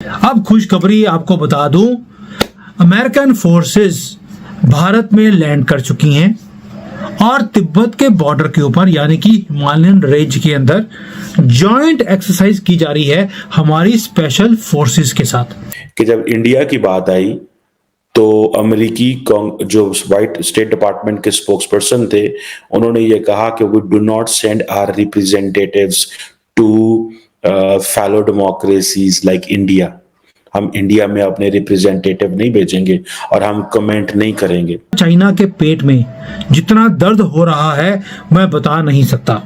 अब खुशखबरी आपको बता दूं, अमेरिकन फोर्सेस भारत में लैंड कर चुकी हैं और तिब्बत के बॉर्डर के ऊपर यानी कि हिमालयन रेंज के अंदर जॉइंट एक्सरसाइज की जा रही है हमारी स्पेशल फोर्सेस के साथ। कि जब इंडिया की बात आई तो अमेरिकी जो वाइट स्टेट डिपार्टमेंट के स्पोक्सपर्सन थे, उन्होंने ये कहा कि we do not send our representatives to fellow democracies like India. हम इंडिया में अपने रिप्रेजेंटेटिव नहीं भेजेंगे और हम कमेंट नहीं करेंगे। चाइना के पेट में जितना दर्द हो रहा है मैं बता नहीं सकता।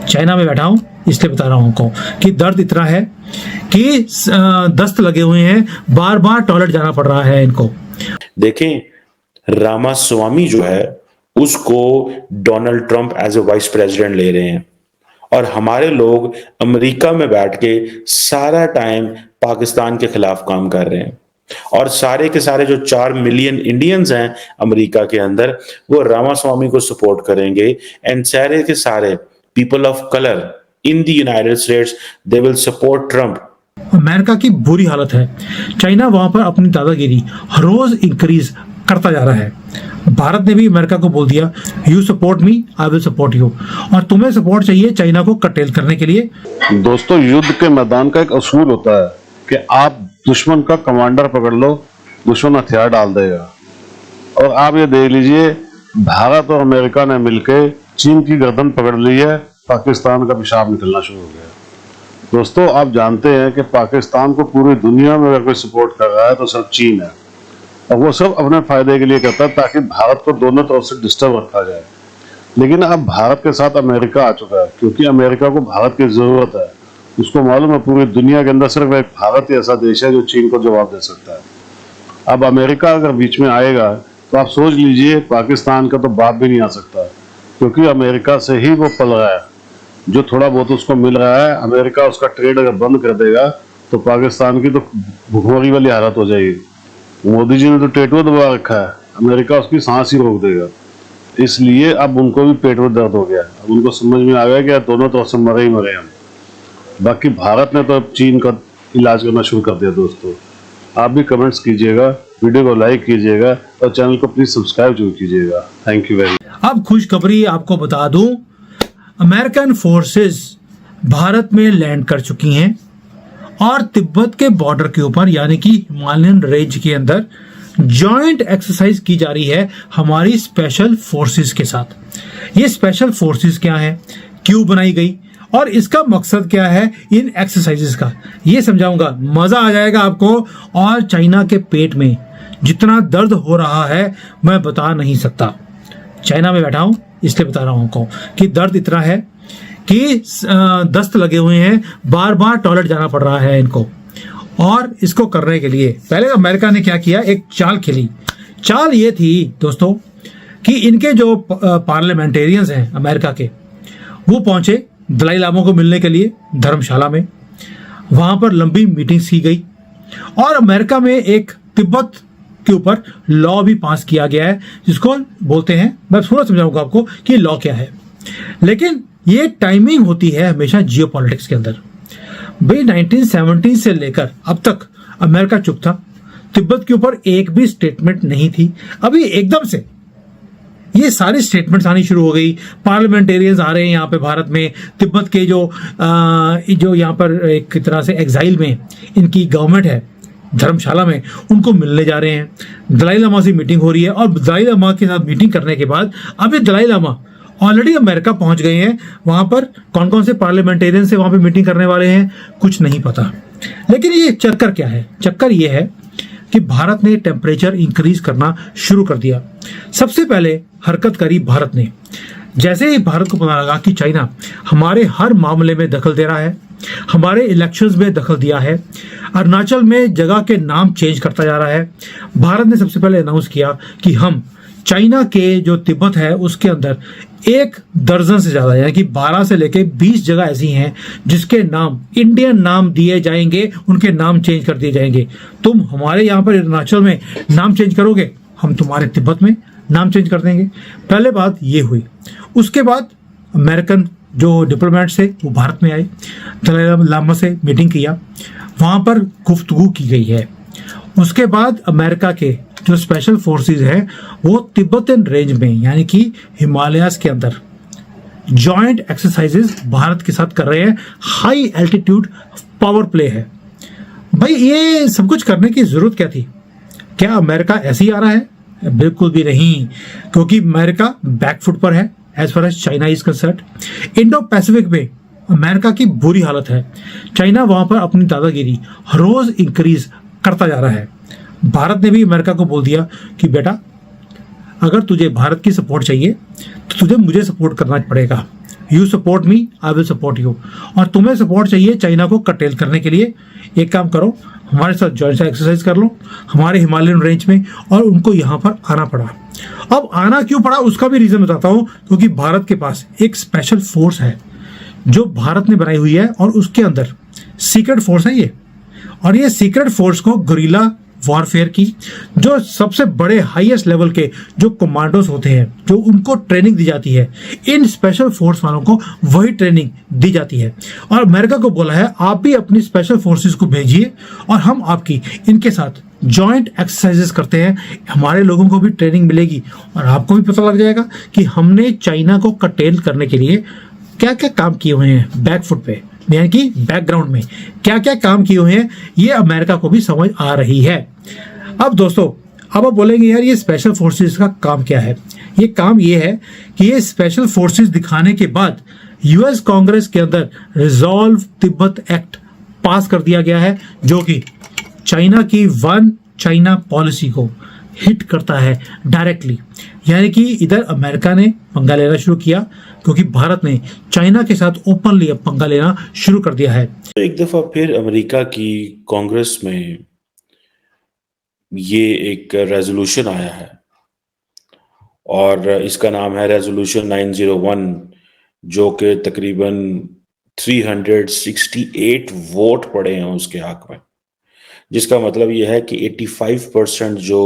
चाइना में बैठा हूं इसलिए बता रहा हूं आपको कि दर्द इतना है कि दस्त लगे हुए हैं, बार बार टॉयलेट जाना पड़ रहा है इनको। देखें, रामास्वामी जो है उसको Donald Trump as a vice president ले रहे हैं और हमारे लोग अमेरिका में बैठ के सारा टाइम पाकिस्तान के खिलाफ काम कर रहे हैं और सारे के सारे जो 4 मिलियन इंडियंस हैं अमेरिका के अंदर, वो रामास्वामी को सपोर्ट करेंगे एंड सारे के सारे people of colour in the United states they will support Trump. America की बुरी हालत है। चाइना वहां पर अपनी दादागिरी हर रोज इंक्रीज करता जा रहा है। भारत ने भी अमेरिका को बोल दिया, you support me I will support you, और तुम्हें सपोर्ट चाहिए चाइना को कटेल करने के लिए। दोस्तों, युद्ध के मैदान का एक असूल होता है कि आप दुश्मन का कमांडर पकड़ लो, दुश्मन हथियार डाल देगा। और आप ये देख लीजिए, भारत और अमेरिका ने मिलकर चीन की गर्दन पकड़ ली है, पाकिस्तान का पेशाब निकलना शुरू हो गया। दोस्तों, आप जानते हैं कि पाकिस्तान को पूरी दुनिया में अगर कोई सपोर्ट कर रहा है तो सिर्फ चीन है और वो सब अपने फायदे के लिए करता है ताकि भारत को दोनों तरफ से डिस्टर्ब रखा जाए। लेकिन अब भारत के साथ अमेरिका आ चुका है क्योंकि अमेरिका को भारत की जरूरत है। उसको मालूम है पूरी दुनिया के अंदर सिर्फ एक भारत ही ऐसा देश है जो चीन को जवाब दे सकता है। अब अमेरिका अगर बीच में आएगा तो आप सोच लीजिए पाकिस्तान का तो बाप भी नहीं आ सकता क्योंकि अमेरिका से ही वो पल रहा है। जो थोड़ा बहुत उसको मिल रहा है, अमेरिका उसका ट्रेड अगर बंद कर देगा तो पाकिस्तान की तो भुखमरी वाली हालत हो जाएगी। मोदी जी ने तो टेटू दबा रखा है, अमेरिका उसकी सांस ही रोक देगा। इसलिए अब उनको भी पेट में दर्द हो गया। अब उनको समझ में आ गया कि दोनों तरफ से मरे ही मरे हम। बाकी भारत ने तो अब चीन का इलाज करना शुरू कर दिया। दोस्तों, आप भी कमेंट्स कीजिएगा, वीडियो को लाइक कीजिएगा और चैनल को प्लीज सब्सक्राइब जरूर कीजिएगा। Thank you very much. अब खुशखबरी आपको बता दूं, अमेरिकन फोर्सेस भारत में लैंड कर चुकी हैं और तिब्बत के बॉर्डर के ऊपर यानी कि हिमालयन रेंज के अंदर जॉइंट एक्सरसाइज की जा रही है हमारी स्पेशल फोर्सेस के साथ। ये स्पेशल फोर्सेस क्या है, क्यों बनाई गई और इसका मकसद क्या है इन एक्सरसाइजेस का, ये समझाऊंगा। मजा आ जाएगा आपको। और चाइना के पेट में जितना दर्द हो रहा है मैं बता नहीं सकता। चाइना में बैठा हूं इसलिए बता रहा हूं आपको कि दर्द इतना है कि दस्त लगे हुए हैं, बार बार टॉयलेट जाना पड़ रहा है इनको। और इसको करने के लिए पहले अमेरिका ने क्या किया, एक चाल खेली। चाल ये थी दोस्तों कि इनके जो पार्लियामेंटेरियंस हैं अमेरिका के, वो पहुंचे दलाई लामा को मिलने के लिए धर्मशाला में। वहां पर लंबी मीटिंग्स की गई और अमेरिका में एक तिब्बत के ऊपर लॉ भी पास किया गया है जिसको बोलते हैं, मैं थोड़ा समझाऊंगा आपको कि लॉ क्या है। लेकिन ये टाइमिंग होती है हमेशा जियोपॉलिटिक्स के अंदर। भाई 1970 से लेकर अब तक अमेरिका चुप था, तिब्बत के ऊपर एक भी स्टेटमेंट नहीं थी। अभी एकदम से ये सारी स्टेटमेंट्स आनी शुरू हो गई। पार्लियामेंटेरियंस आ रहे हैं यहाँ पे भारत में, तिब्बत के जो यहाँ पर एक तरह से एग्जाइल में इनकी गवर्नमेंट है धर्मशाला में, उनको मिलने जा रहे हैं। दलाई लामा से मीटिंग हो रही है और दलाई लामा के साथ मीटिंग करने के बाद अब ये दलाई लामा ऑलरेडी अमेरिका पहुंच गए हैं। वहां पर कौन कौन से पार्लियामेंटेरियन से वहां पे मीटिंग करने वाले हैं कुछ नहीं पता। लेकिन ये चक्कर क्या है, चक्कर ये है कि भारत ने टेम्परेचर इंक्रीज करना शुरू कर दिया। सबसे पहले हरकत करी भारत ने। जैसे ही भारत को पता लगा कि चाइना हमारे हर मामले में दखल दे रहा है, हमारे इलेक्शंस में दखल दिया है, अरुणाचल में जगह के नाम चेंज करता जा रहा है, भारत ने सबसे पहले अनाउंस किया कि हम चाइना के जो तिब्बत है उसके अंदर 1 दर्जन से ज्यादा यानी कि 12 से लेके 20 जगह ऐसी हैं जिसके नाम इंडियन नाम दिए जाएंगे, उनके नाम चेंज कर दिए जाएंगे। तुम हमारे यहाँ पर अरुणाचल में नाम चेंज करोगे, हम तुम्हारे तिब्बत में नाम चेंज कर देंगे। पहले बात ये हुई। उसके बाद अमेरिकन जो डिप्लोमेट्स थे वो भारत में आए, दलाई लामा से मीटिंग किया, वहाँ पर गुफ्तगू की गई है। उसके बाद अमेरिका के जो स्पेशल फोर्सेस हैं वो तिब्बतन रेंज में यानी कि हिमालयाज के अंदर जॉइंट एक्सरसाइजेस भारत के साथ कर रहे हैं। हाई एल्टीट्यूड पावर प्ले है। भाई ये सब कुछ करने की जरूरत क्या थी? क्या अमेरिका ऐसे ही आ रहा है? बिल्कुल भी नहीं, क्योंकि अमेरिका बैकफुट पर है as far as China is concerned. Indo Pacific में अमेरिका की बुरी हालत है। चाइना वहां पर अपनी दादागिरी रोज इंक्रीज करता जा रहा है। भारत ने भी अमेरिका को बोल दिया कि बेटा अगर तुझे भारत की सपोर्ट चाहिए तो तुझे मुझे सपोर्ट करना पड़ेगा। You support me, I will support you. और तुम्हें सपोर्ट चाहिए चाइना को कटेल करने के लिए, एक काम करो, हमारे साथ जॉइंट एक्सरसाइज कर लो हमारे हिमालयन रेंज में। और उनको यहाँ पर आना पड़ा। अब आना क्यों पड़ा उसका भी रीजन बताता हूँ, क्योंकि भारत के पास एक स्पेशल फोर्स है जो भारत ने बनाई हुई है और उसके अंदर सीक्रेट फोर्स है ये। और ये सीक्रेट फोर्स को गुरिल्ला वॉरफेयर की जो सबसे बड़े हाईएस्ट लेवल के जो कमांडोज होते हैं, जो उनको ट्रेनिंग दी जाती है, इन स्पेशल फोर्स वालों को वही ट्रेनिंग दी जाती है। और अमेरिका को बोला है आप भी अपनी स्पेशल फोर्सेस को भेजिए और हम आपकी इनके साथ जॉइंट एक्सरसाइजेस करते हैं। हमारे लोगों को भी ट्रेनिंग मिलेगी और आपको भी पता लग जाएगा कि हमने चाइना को कटेल करने के लिए क्या क्या काम किए हुए हैं बैकफुट पे, यानी कि बैकग्राउंड में क्या क्या काम किए हुए हैं, ये अमेरिका को भी समझ आ रही है। अब दोस्तों अब आप बोलेंगे यार ये स्पेशल फोर्सेस का काम क्या है? ये काम ये है कि ये स्पेशल फोर्सेस दिखाने के बाद यूएस कांग्रेस के अंदर रिजॉल्व तिब्बत एक्ट पास कर दिया गया है, जो कि चाइना की वन चाइना पॉलिसी को हिट करता है डायरेक्टली। यानी कि इधर अमेरिका ने पंगा लेना शुरू किया क्योंकि भारत ने चाइना के साथ ओपनली पंगा लेना शुरू कर दिया है। तो एक दफा फिर अमेरिका की कांग्रेस में ये एक रेजोल्यूशन आया है और इसका नाम है रेजोल्यूशन 901, जो कि तकरीबन 368 वोट पड़े हैं उसके हक में, जिसका मतलब यह है कि 85% जो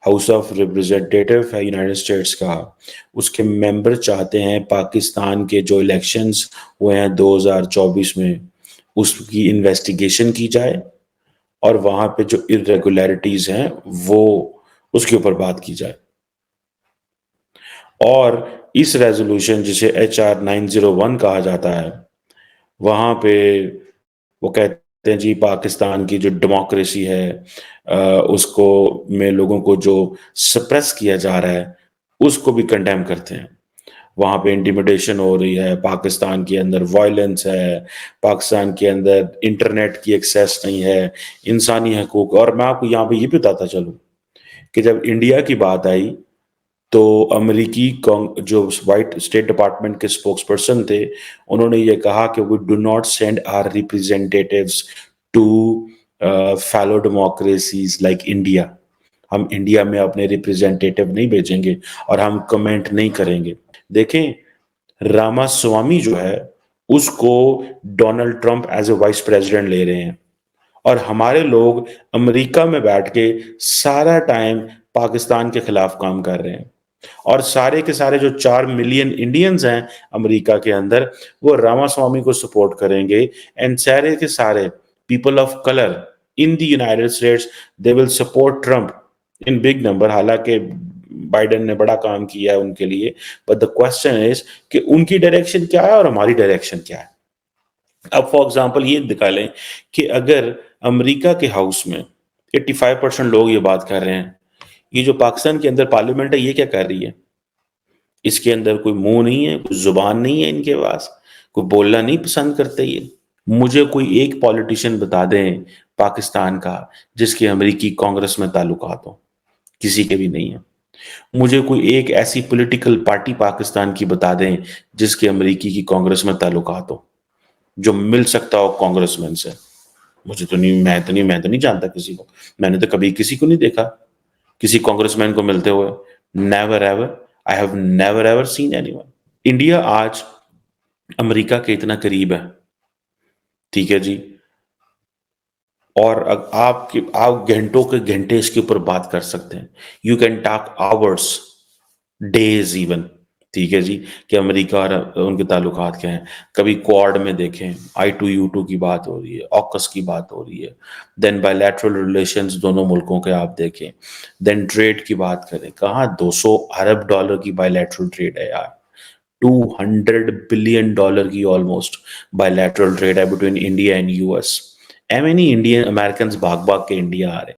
हाउस ऑफ रिप्रेजेंटेटिव है यूनाइटेड स्टेट्स का, उसके मेंबर चाहते हैं पाकिस्तान के जो इलेक्शंस हुए हैं 2024 में उसकी इन्वेस्टिगेशन की जाए और वहां पे जो इरेगुलरिटीज हैं वो उसके ऊपर बात की जाए। और इस रेजोल्यूशन जिसे HR 901 कहा जाता है, वहां पे वो कहते हैं जी पाकिस्तान की जो डेमोक्रेसी है उसको में लोगों को जो सप्रेस किया जा रहा है उसको भी कंडेम करते हैं। वहां पे इंटिमिडेशन हो रही है, पाकिस्तान के अंदर वायलेंस है, पाकिस्तान के अंदर इंटरनेट की एक्सेस नहीं है, इंसानी हकूक। और मैं आपको यहाँ पे ये भी बताता चलूं कि जब इंडिया की बात आई तो अमेरिकी जो वाइट स्टेट डिपार्टमेंट के स्पोक्स पर्सन थे, उन्होंने ये कहा कि we do not send our representatives to fellow democracies like India. हम इंडिया में अपने रिप्रेजेंटेटिव नहीं भेजेंगे और हम कमेंट नहीं करेंगे। देखें, रामास्वामी जो है उसको Donald Trump as a vice president ले रहे हैं और हमारे लोग अमेरिका में बैठ के सारा टाइम पाकिस्तान के खिलाफ काम कर रहे हैं। और सारे के सारे जो 4 मिलियन इंडियंस हैं अमेरिका के अंदर, वो रामास्वामी को सपोर्ट करेंगे। एंड सारे के सारे people of colour in the United states they will support Trump in big number. हालांकि बाइडेन ने बड़ा काम किया है उनके लिए, बट द क्वेश्चन इज कि उनकी डायरेक्शन क्या है और हमारी डायरेक्शन क्या है। अब फॉर एग्जांपल ये दिखा लें कि अगर अमेरिका के हाउस में 85% लोग ये बात कर रहे हैं, ये जो पाकिस्तान के अंदर पार्लियामेंट है ये क्या कर रही है? इसके अंदर कोई मुंह नहीं है, कोई जुबान नहीं है इनके पास, कोई बोलना नहीं पसंद करते ये। मुझे कोई एक पॉलिटिशियन बता दें पाकिस्तान का जिसके अमेरिकी कांग्रेस में ताल्लुकात हो, किसी के भी नहीं है। मुझे कोई एक ऐसी पॉलिटिकल पार्टी पाकिस्तान की बता दें जिसके अमेरिकी की कांग्रेस में ताल्लुकात हो, जो मिल सकता हो कांग्रेसमैन से। मुझे तो नहीं, मैं तो नहीं जानता किसी को। मैंने तो कभी किसी को नहीं देखा किसी कांग्रेसमैन को मिलते हुए। Never ever, I have never ever seen anyone. India आज अमेरिका के इतना करीब है, ठीक है जी, और आप घंटों के घंटे इसके ऊपर बात कर सकते हैं। You can talk hours, days even ठीक है जी, कि अमेरिका और उनके ताल्लुकात क्या हैं। कभी क्वाड में देखें, I2U2 की बात हो रही है, ऑकस की बात हो रही है, देन बायलैटरल रिलेशंस दोनों मुल्कों के आप देखें, देन ट्रेड की बात करें, कहाँ 200 अरब डॉलर की बायलैटरल ट्रेड है यार, $200 बिलियन की ऑलमोस्ट बायलैटरल ट्रेड है between India and US. Am any Indian American भाग भाग के इंडिया आ रहे हैं।